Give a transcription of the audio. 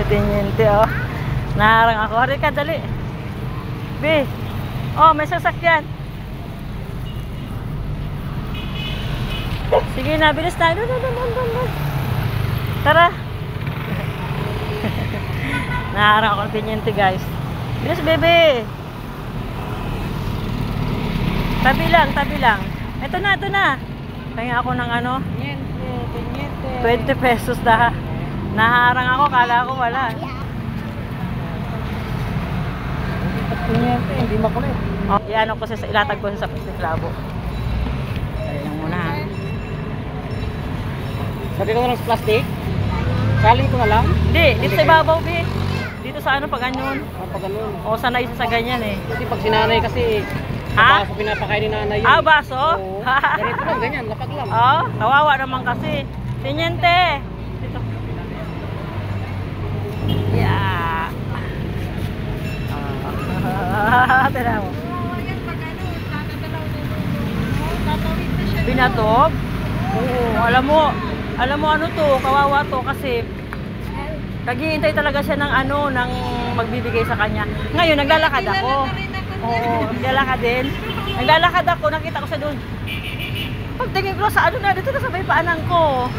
Tiniente, oh. Naharang ako. Hari ka, dali. Be. Oh, may sasakyan. Sige na, bilis na. Dun. Tara. Naharang ako ng tiniente, guys. Bilis, bebe. Tabi lang. Ito na. Kaya ako ng ano? Tiniente. 20 pesos na. Naharang ako, kala ko wala. Tiniente, hindi makulit. Oh, iano ko ilatag ko sa labo. Dali lang muna. Sabi ko na lang sa plastic. Saling ko na lang. Hindi, dito sa ibabaw, be. Dito sa ano, pag ganyan. Pag ganun. O, sanay sa ganyan eh. Kasi pag sinanay kasi, Ha? baso pinapakain ni nanay yun. Ah, baso? Oo. Ganito lang, ganyan, lapag lang. Oh, kawawa naman kasi. Tiniente. Dito. Yeah. Tira mo. Binatog? Oo, alam mo ano to, kawawa to kasi naghihintay talaga siya ng ano, ng magbibigay sa kanya. Ngayon, naglalakad ako. Oo, naglalakad din. Naglalakad ako, nakita ko sa doon. Pagtingin ko sa ano na, dito na sa may paanan ko.